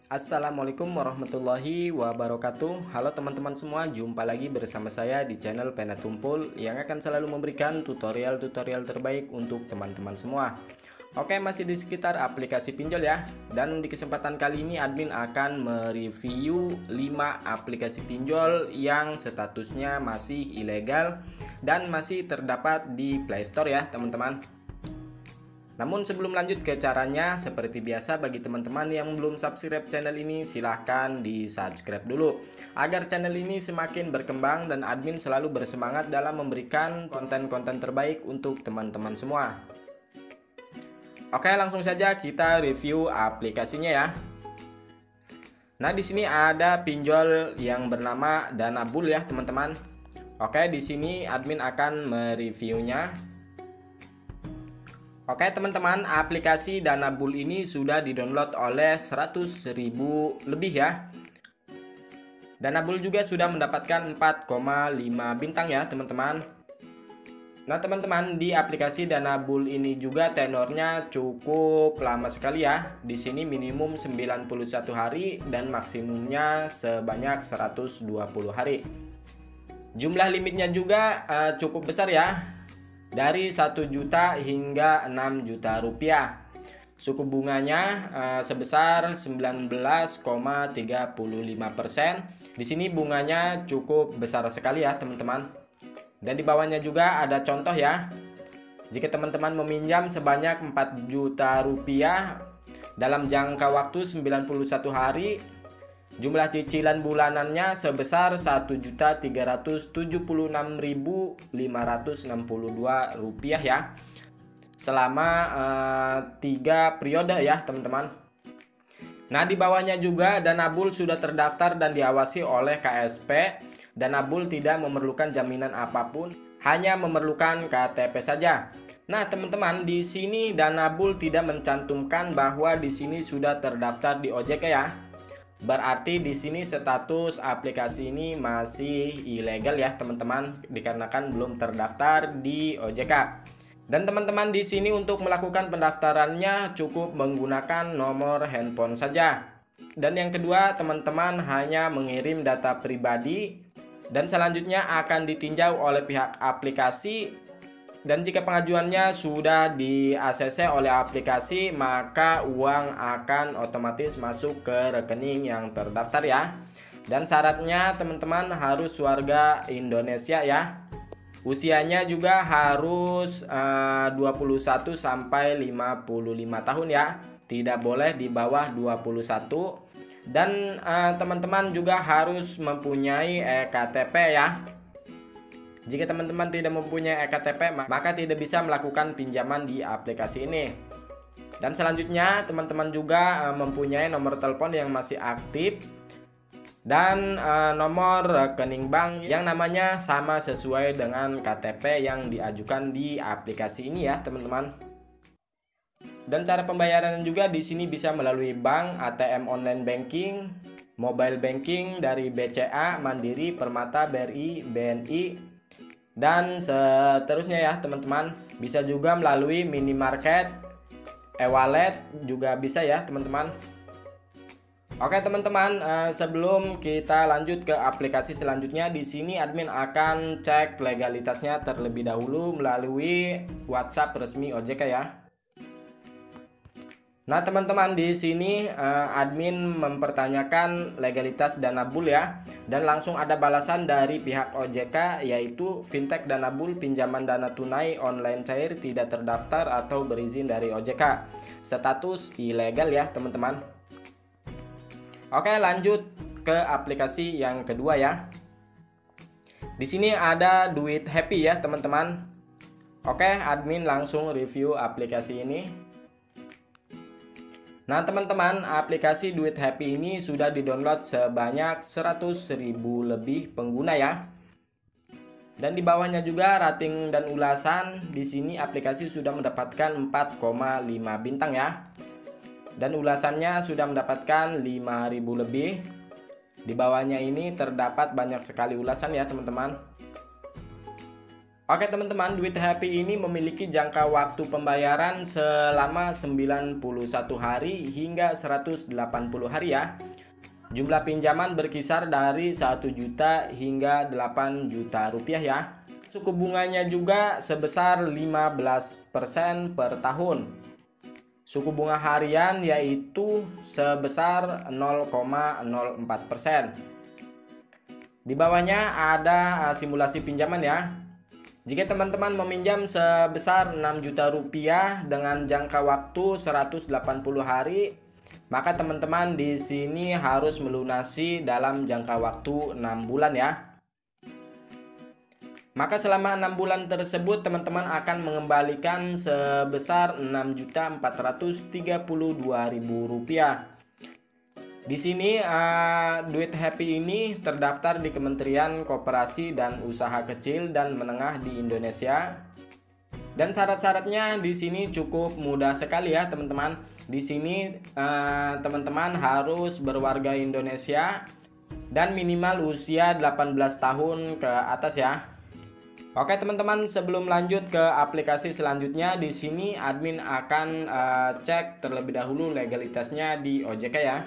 Assalamualaikum warahmatullahi wabarakatuh. Halo teman-teman semua, jumpa lagi bersama saya di channel Pena Tumpul yang akan selalu memberikan tutorial-tutorial terbaik untuk teman-teman semua. Oke, masih di sekitar aplikasi pinjol ya. Dan di kesempatan kali ini admin akan mereview 5 aplikasi pinjol yang statusnya masih ilegal dan masih terdapat di Play Store ya teman-teman. Namun sebelum lanjut ke caranya, seperti biasa bagi teman-teman yang belum subscribe channel ini, silahkan di subscribe dulu agar channel ini semakin berkembang dan admin selalu bersemangat dalam memberikan konten-konten terbaik untuk teman-teman semua. Oke, langsung saja kita review aplikasinya ya. Nah, di sini ada pinjol yang bernama Danabul ya teman-teman. Oke, di sini admin akan mereviewnya. Oke teman-teman, aplikasi Danabul ini sudah didownload oleh 100.000 lebih ya. Danabul juga sudah mendapatkan 4,5 bintang ya teman-teman. Nah teman-teman, di aplikasi Danabul ini juga tenornya cukup lama sekali ya. Di sini minimum 91 hari dan maksimumnya sebanyak 120 hari. Jumlah limitnya juga cukup besar ya. Dari 1 juta hingga 6 juta rupiah. Suku bunganya sebesar 19,35%. Di sini bunganya cukup besar sekali ya teman-teman. Dan di bawahnya juga ada contoh ya. Jika teman-teman meminjam sebanyak 4 juta rupiah dalam jangka waktu 91 hari, jumlah cicilan bulanannya sebesar Rp1.376.562 ya. Selama 3 periode ya teman-teman. Nah di bawahnya juga Danabul sudah terdaftar dan diawasi oleh KSP. Danabul tidak memerlukan jaminan apapun, hanya memerlukan KTP saja. Nah teman-teman, di sini Danabul tidak mencantumkan bahwa di sini sudah terdaftar di OJK ya. Berarti di sini status aplikasi ini masih ilegal ya teman-teman, dikarenakan belum terdaftar di OJK. Dan teman-teman, di sini untuk melakukan pendaftarannya cukup menggunakan nomor handphone saja. Dan yang kedua, teman-teman hanya mengirim data pribadi dan selanjutnya akan ditinjau oleh pihak aplikasi. Dan jika pengajuannya sudah di-ACC oleh aplikasi, maka uang akan otomatis masuk ke rekening yang terdaftar ya. Dan syaratnya teman-teman harus warga Indonesia ya. Usianya juga harus 21 sampai 55 tahun ya. Tidak boleh di bawah 21. Dan teman-teman juga harus mempunyai EKTP ya. Jika teman-teman tidak mempunyai EKTP, maka tidak bisa melakukan pinjaman di aplikasi ini. Dan selanjutnya, teman-teman juga mempunyai nomor telepon yang masih aktif dan nomor rekening bank yang namanya sama sesuai dengan KTP yang diajukan di aplikasi ini ya, teman-teman. Dan cara pembayaran juga di sini bisa melalui bank, ATM online banking, mobile banking dari BCA, Mandiri, Permata, BRI, BNI, dan seterusnya ya teman-teman. Bisa juga melalui minimarket, e-wallet juga bisa ya teman-teman. Oke teman-teman, sebelum kita lanjut ke aplikasi selanjutnya, di sini admin akan cek legalitasnya terlebih dahulu melalui WhatsApp resmi OJK ya. Nah teman-teman, di sini admin mempertanyakan legalitas Danabul ya, dan langsung ada balasan dari pihak OJK, yaitu fintech Danabul pinjaman dana tunai online cair tidak terdaftar atau berizin dari OJK, status ilegal ya teman-teman. Oke, lanjut ke aplikasi yang kedua ya. Di sini ada Duit Happy ya teman-teman. Oke, admin langsung review aplikasi ini. Nah teman-teman, aplikasi Duit Happy ini sudah didownload sebanyak 100.000 lebih pengguna ya. Dan di bawahnya juga rating dan ulasan. Di sini aplikasi sudah mendapatkan 4,5 bintang ya. Dan ulasannya sudah mendapatkan 5.000 lebih. Di bawahnya ini terdapat banyak sekali ulasan ya teman-teman. Oke teman-teman, Duit Happy ini memiliki jangka waktu pembayaran selama 91 hari hingga 180 hari ya. Jumlah pinjaman berkisar dari 1 juta hingga 8 juta rupiah ya. Suku bunganya juga sebesar 15% per tahun. Suku bunga harian yaitu sebesar 0,04%. Di bawahnya ada simulasi pinjaman ya. Jika teman-teman meminjam sebesar 6 juta rupiah dengan jangka waktu 180 hari, maka teman-teman di sini harus melunasi dalam jangka waktu 6 bulan ya. Maka selama 6 bulan tersebut teman-teman akan mengembalikan sebesar Rp6.432.000. Di sini Duit Happy ini terdaftar di Kementerian Koperasi dan Usaha Kecil dan Menengah di Indonesia. Dan syarat-syaratnya di sini cukup mudah sekali ya teman-teman. Di sini teman-teman harus berwarga Indonesia dan minimal usia 18 tahun ke atas ya. Oke teman-teman, sebelum lanjut ke aplikasi selanjutnya, di sini admin akan cek terlebih dahulu legalitasnya di OJK ya.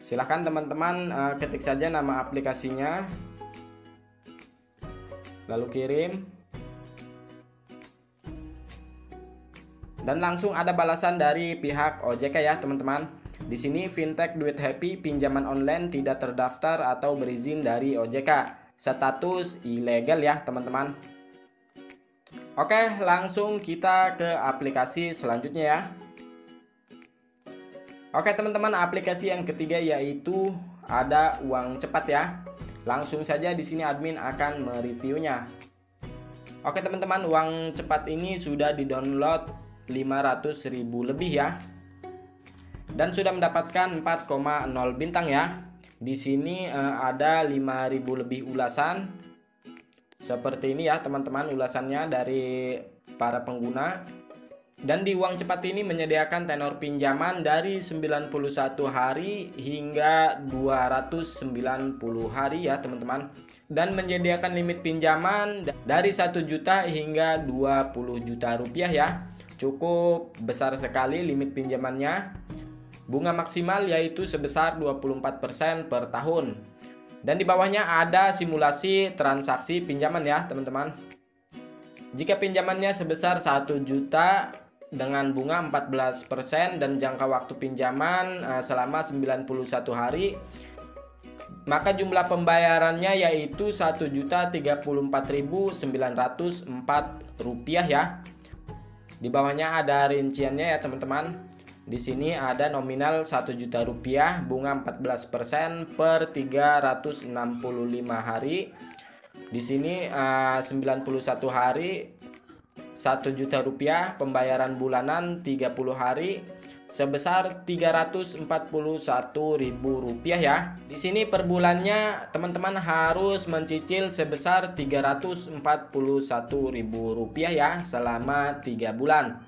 Silahkan teman-teman ketik saja nama aplikasinya, lalu kirim, dan langsung ada balasan dari pihak OJK ya teman-teman. Di sini fintech Duit Happy pinjaman online tidak terdaftar atau berizin dari OJK, status ilegal ya teman-teman. Oke, langsung kita ke aplikasi selanjutnya ya. Oke teman-teman, aplikasi yang ketiga yaitu ada uang cepat ya. Langsung saja di sini admin akan mereviewnya. Oke teman-teman, uang cepat ini sudah di-download 500.000 lebih ya. Dan sudah mendapatkan 4,0 bintang ya. Di sini ada 5.000 lebih ulasan. Seperti ini ya teman-teman ulasannya dari para pengguna. Dan di uang cepat ini menyediakan tenor pinjaman dari 91 hari hingga 290 hari ya teman-teman. Dan menyediakan limit pinjaman dari 1 juta hingga 20 juta rupiah ya. Cukup besar sekali limit pinjamannya. Bunga maksimal yaitu sebesar 24% per tahun. Dan di bawahnya ada simulasi transaksi pinjaman ya teman-teman. Jika pinjamannya sebesar 1 juta dengan bunga 14% dan jangka waktu pinjaman selama 91 hari, maka jumlah pembayarannya yaitu Rp1.034.904 ya. Di bawahnya ada rinciannya ya teman-teman. Di sini ada nominal 1 juta rupiah, bunga 14% per 365 hari. Di sini 91 hari 1 juta rupiah, pembayaran bulanan 30 hari sebesar Rp341.000 ya. Di sini per bulannya teman-teman harus mencicil sebesar Rp341.000 ya selama 3 bulan.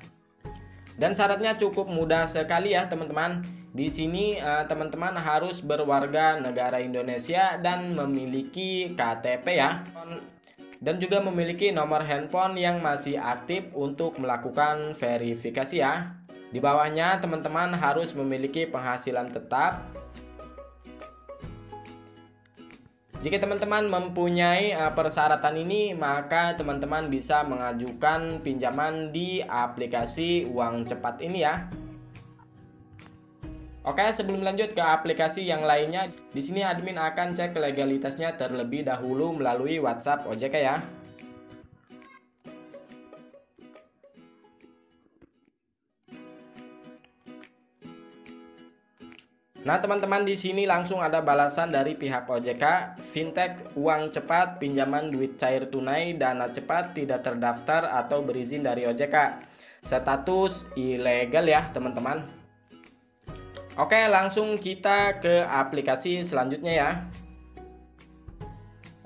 Dan syaratnya cukup mudah sekali ya teman-teman. Di sini teman-teman harus berwarga negara Indonesia dan memiliki KTP ya. Dan juga memiliki nomor handphone yang masih aktif untuk melakukan verifikasi ya. Di bawahnya teman-teman harus memiliki penghasilan tetap. Jika teman-teman mempunyai persyaratan ini, maka teman-teman bisa mengajukan pinjaman di aplikasi uang cepat ini ya. Oke, sebelum lanjut ke aplikasi yang lainnya, di sini admin akan cek legalitasnya terlebih dahulu melalui WhatsApp OJK ya. Nah, teman-teman di sini langsung ada balasan dari pihak OJK, fintech uang cepat, pinjaman duit cair tunai, dana cepat tidak terdaftar atau berizin dari OJK. Status ilegal ya, teman-teman. Oke, langsung kita ke aplikasi selanjutnya ya.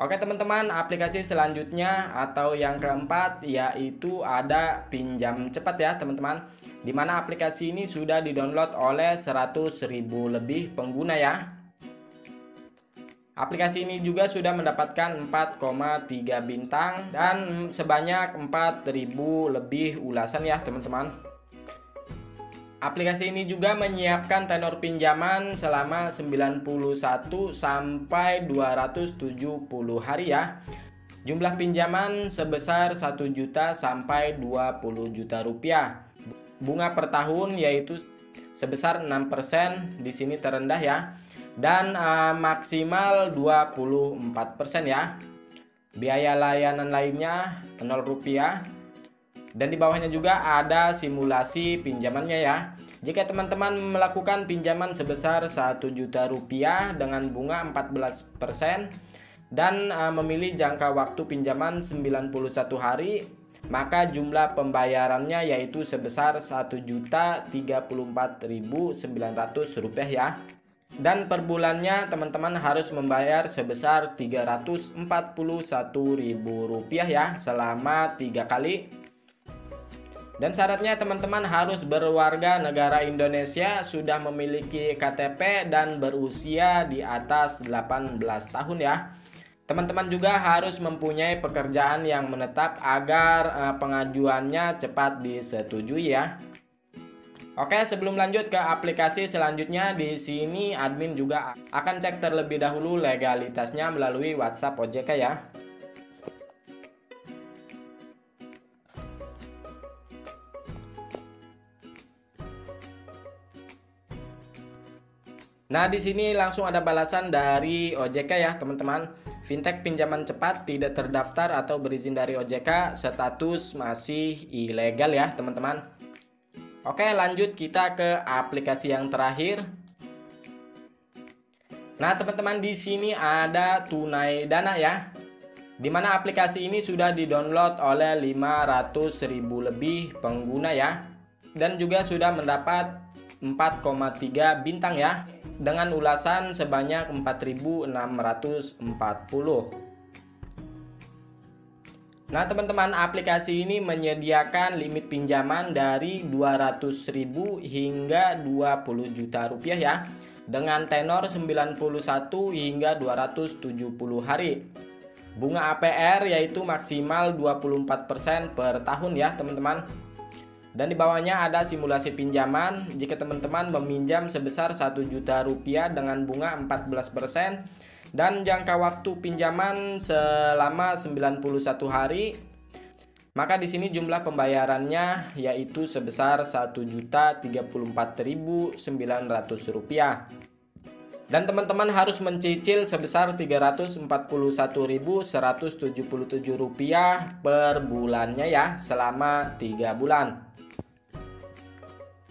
Oke teman-teman, aplikasi selanjutnya atau yang keempat yaitu ada pinjam cepat ya teman-teman. Dimana aplikasi ini sudah di-download oleh 100.000 lebih pengguna ya. Aplikasi ini juga sudah mendapatkan 4,3 bintang dan sebanyak 4.000 lebih ulasan ya teman-teman. Aplikasi ini juga menyiapkan tenor pinjaman selama 91 sampai 270 hari ya. Jumlah pinjaman sebesar 1 juta sampai 20 juta rupiah. Bunga per tahun yaitu sebesar 6%, di sini terendah ya. Dan maksimal 24% ya. Biaya layanan lainnya 0 rupiah. Dan di bawahnya juga ada simulasi pinjamannya ya. Jika teman-teman melakukan pinjaman sebesar 1 juta rupiah dengan bunga 14% dan memilih jangka waktu pinjaman 91 hari, maka jumlah pembayarannya yaitu sebesar 1.034.900 rupiah ya. Dan per bulannya teman-teman harus membayar sebesar 341.000 rupiah ya selama 3 kali. Dan syaratnya teman-teman harus berwarga negara Indonesia, sudah memiliki KTP dan berusia di atas 18 tahun ya. Teman-teman juga harus mempunyai pekerjaan yang menetap agar pengajuannya cepat disetujui ya. Oke, sebelum lanjut ke aplikasi selanjutnya, di sini admin juga akan cek terlebih dahulu legalitasnya melalui WhatsApp OJK ya. Nah, di sini langsung ada balasan dari OJK ya, teman-teman. Fintech pinjaman cepat tidak terdaftar atau berizin dari OJK, status masih ilegal ya, teman-teman. Oke, lanjut kita ke aplikasi yang terakhir. Nah, teman-teman, di sini ada Tunai Dana ya. Dimana aplikasi ini sudah di-download oleh 500.000 lebih pengguna ya. Dan juga sudah mendapat 4,3 bintang ya, dengan ulasan sebanyak 4.640. Nah teman-teman, aplikasi ini menyediakan limit pinjaman dari 200.000 hingga 20 juta rupiah ya, dengan tenor 91 hingga 270 hari. Bunga APR yaitu maksimal 24% per tahun ya teman-teman. Dan di bawahnya ada simulasi pinjaman. Jika teman-teman meminjam sebesar 1 juta rupiah dengan bunga 14% dan jangka waktu pinjaman selama 91 hari, maka di sini jumlah pembayarannya yaitu sebesar 1.034.900 rupiah. Dan teman-teman harus mencicil sebesar 341.177 rupiah per bulannya ya, selama 3 bulan.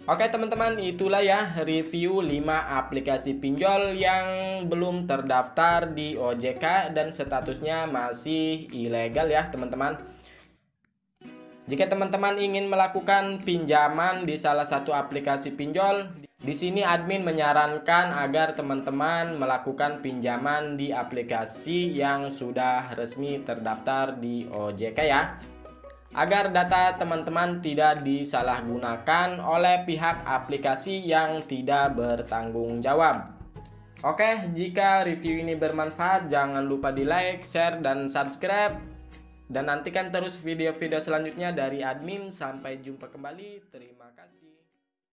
Oke teman-teman, itulah ya review 5 aplikasi pinjol yang belum terdaftar di OJK dan statusnya masih ilegal ya teman-teman. Jika teman-teman ingin melakukan pinjaman di salah satu aplikasi pinjol, di sini admin menyarankan agar teman-teman melakukan pinjaman di aplikasi yang sudah resmi terdaftar di OJK ya, agar data teman-teman tidak disalahgunakan oleh pihak aplikasi yang tidak bertanggung jawab. Oke, jika review ini bermanfaat, jangan lupa di like, share, dan subscribe. Dan nantikan terus video-video selanjutnya dari admin. Sampai jumpa kembali. Terima kasih.